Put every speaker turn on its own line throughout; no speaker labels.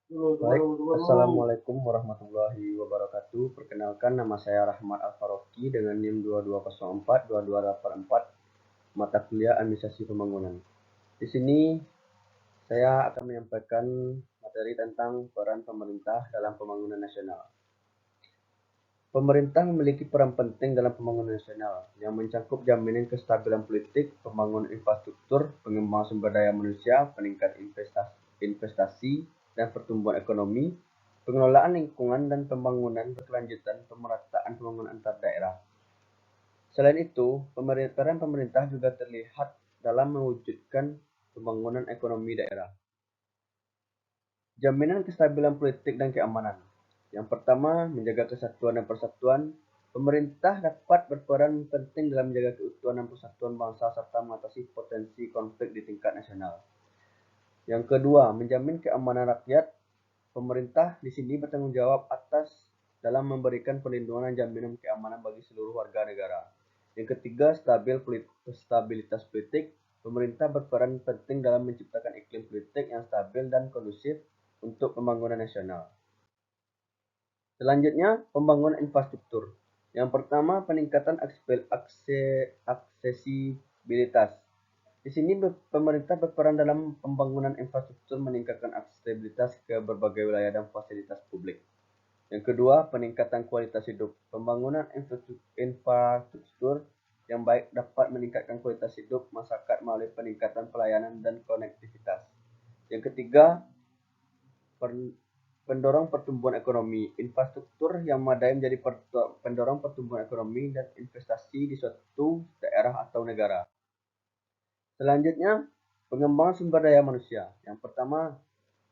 Baik, Assalamualaikum warahmatullahi wabarakatuh. Perkenalkan, nama saya Rahmat Al-Faroki dengan NIM 2204-2284, mata kuliah Administrasi Pembangunan. Di sini saya akan menyampaikan materi tentang peran pemerintah dalam pembangunan nasional. Pemerintah memiliki peran penting dalam pembangunan nasional yang mencakup jaminan kestabilan politik, pembangunan infrastruktur, pengembangan sumber daya manusia, peningkatan investasi dan pertumbuhan ekonomi, pengelolaan lingkungan dan pembangunan berkelanjutan, pemerataan pembangunan antar daerah. Selain itu, peran pemerintah juga terlihat dalam mewujudkan pembangunan ekonomi daerah. Jaminan kestabilan politik dan keamanan. Yang pertama, menjaga kesatuan dan persatuan. Pemerintah dapat berperan penting dalam menjaga keutuhan dan persatuan bangsa serta mengatasi potensi konflik di tingkat nasional. Yang kedua, menjamin keamanan rakyat. Pemerintah di sini bertanggung jawab atas dalam memberikan perlindungan dan jaminan keamanan bagi seluruh warga negara. Yang ketiga, stabilitas politik. Pemerintah berperan penting dalam menciptakan iklim politik yang stabil dan kondusif untuk pembangunan nasional. Selanjutnya, pembangunan infrastruktur. Yang pertama, peningkatan aksesibilitas. Di sini pemerintah berperan dalam pembangunan infrastruktur meningkatkan aksesibilitas ke berbagai wilayah dan fasilitas publik. Yang kedua, peningkatan kualitas hidup. Pembangunan infrastruktur yang baik dapat meningkatkan kualitas hidup masyarakat melalui peningkatan pelayanan dan konektivitas. Yang ketiga, pendorong pertumbuhan ekonomi. Infrastruktur yang memadai menjadi pendorong pertumbuhan ekonomi dan investasi di suatu daerah atau negara. Selanjutnya, pengembangan sumber daya manusia. Yang pertama,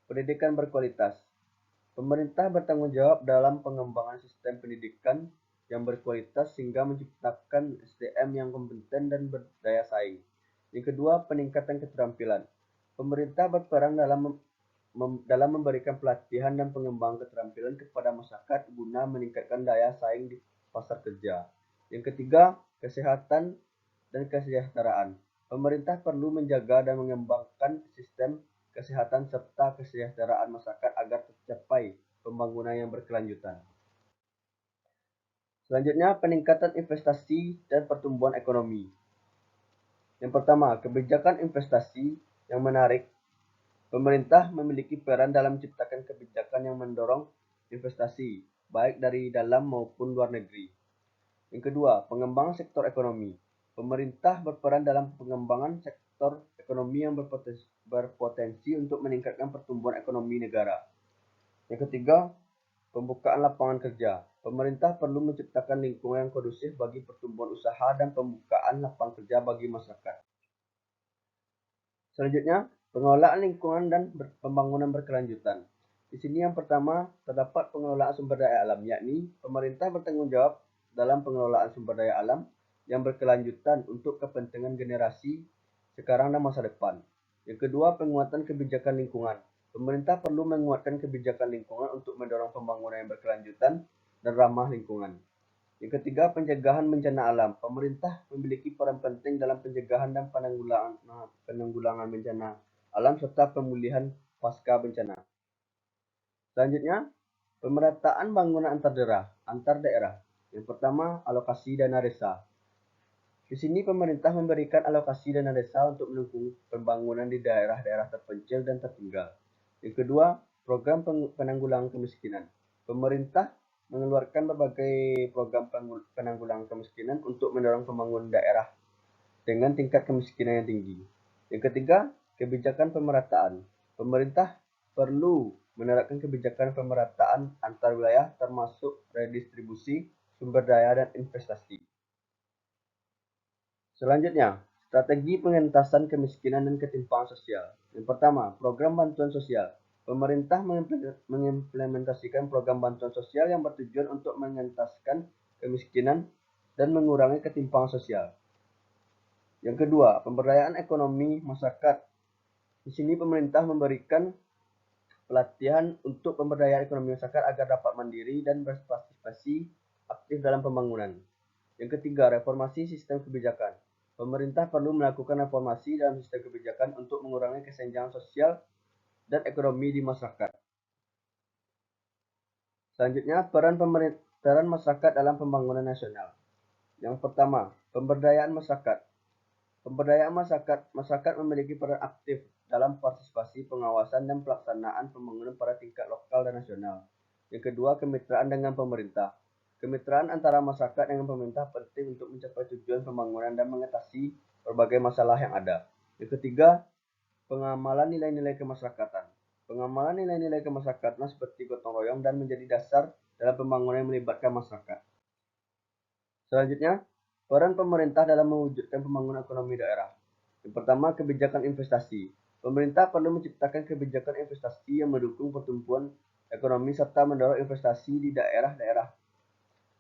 pendidikan berkualitas. Pemerintah bertanggung jawab dalam pengembangan sistem pendidikan yang berkualitas sehingga menciptakan SDM yang kompeten dan berdaya saing. Yang kedua, peningkatan keterampilan. Pemerintah berperan dalam memberikan pelatihan dan pengembangan keterampilan kepada masyarakat guna meningkatkan daya saing di pasar kerja. Yang ketiga, kesehatan dan kesejahteraan. Pemerintah perlu menjaga dan mengembangkan sistem kesehatan serta kesejahteraan masyarakat agar tercapai pembangunan yang berkelanjutan. Selanjutnya, peningkatan investasi dan pertumbuhan ekonomi. Yang pertama, kebijakan investasi yang menarik. Pemerintah memiliki peran dalam menciptakan kebijakan yang mendorong investasi, baik dari dalam maupun luar negeri. Yang kedua, pengembangan sektor ekonomi. Pemerintah berperan dalam pengembangan sektor ekonomi yang berpotensi untuk meningkatkan pertumbuhan ekonomi negara. Yang ketiga, pembukaan lapangan kerja. Pemerintah perlu menciptakan lingkungan yang kondusif bagi pertumbuhan usaha dan pembukaan lapangan kerja bagi masyarakat. Selanjutnya, pengelolaan lingkungan dan pembangunan berkelanjutan. Di sini yang pertama, terdapat pengelolaan sumber daya alam, yakni pemerintah bertanggung jawab dalam pengelolaan sumber daya alam yang berkelanjutan untuk kepentingan generasi sekarang dan masa depan. Yang kedua, penguatan kebijakan lingkungan. Pemerintah perlu menguatkan kebijakan lingkungan untuk mendorong pembangunan yang berkelanjutan dan ramah lingkungan. Yang ketiga, pencegahan bencana alam. Pemerintah memiliki peran penting dalam pencegahan dan penanggulangan bencana alam serta pemulihan pasca bencana. Selanjutnya, pemerataan bangunan antar daerah. Yang pertama, alokasi dana desa. Di sini pemerintah memberikan alokasi dana desa untuk mendukung pembangunan di daerah-daerah terpencil dan tertinggal. Yang kedua, program penanggulangan kemiskinan. Pemerintah mengeluarkan berbagai program penanggulangan kemiskinan untuk mendorong pembangunan daerah dengan tingkat kemiskinan yang tinggi. Yang ketiga, kebijakan pemerataan. Pemerintah perlu menerapkan kebijakan pemerataan antar wilayah termasuk redistribusi sumber daya dan investasi. Selanjutnya, strategi pengentasan kemiskinan dan ketimpangan sosial. Yang pertama, program bantuan sosial. Pemerintah mengimplementasikan program bantuan sosial yang bertujuan untuk mengentaskan kemiskinan dan mengurangi ketimpangan sosial. Yang kedua, pemberdayaan ekonomi masyarakat. Di sini pemerintah memberikan pelatihan untuk pemberdayaan ekonomi masyarakat agar dapat mandiri dan berpartisipasi aktif dalam pembangunan. Yang ketiga, reformasi sistem kebijakan. Pemerintah perlu melakukan reformasi dalam sistem kebijakan untuk mengurangi kesenjangan sosial dan ekonomi di masyarakat. Selanjutnya, peran masyarakat dalam pembangunan nasional. Yang pertama, pemberdayaan masyarakat. Pemberdayaan masyarakat memiliki peran aktif dalam partisipasi, pengawasan, dan pelaksanaan pembangunan pada tingkat lokal dan nasional. Yang kedua, kemitraan dengan pemerintah. Kemitraan antara masyarakat dengan pemerintah penting untuk mencapai tujuan pembangunan dan mengatasi berbagai masalah yang ada. Yang ketiga, pengamalan nilai-nilai kemasyarakatan. Pengamalan nilai-nilai kemasyarakatan seperti gotong royong dan menjadi dasar dalam pembangunan yang melibatkan masyarakat. Selanjutnya, peran pemerintah dalam mewujudkan pembangunan ekonomi daerah. Yang pertama, kebijakan investasi. Pemerintah perlu menciptakan kebijakan investasi yang mendukung pertumbuhan ekonomi serta mendorong investasi di daerah-daerah.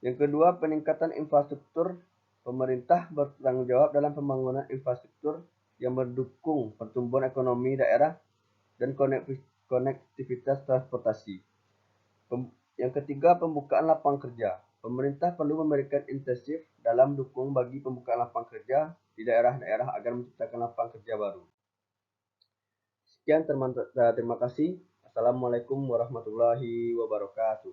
Yang kedua, peningkatan infrastruktur. Pemerintah bertanggung jawab dalam pembangunan infrastruktur yang mendukung pertumbuhan ekonomi daerah dan konektivitas transportasi. Yang ketiga, pembukaan lapangan kerja. Pemerintah perlu memberikan insentif dalam dukung bagi pembukaan lapangan kerja di daerah-daerah agar menciptakan lapangan kerja baru. Sekian, terima kasih. Assalamualaikum warahmatullahi wabarakatuh.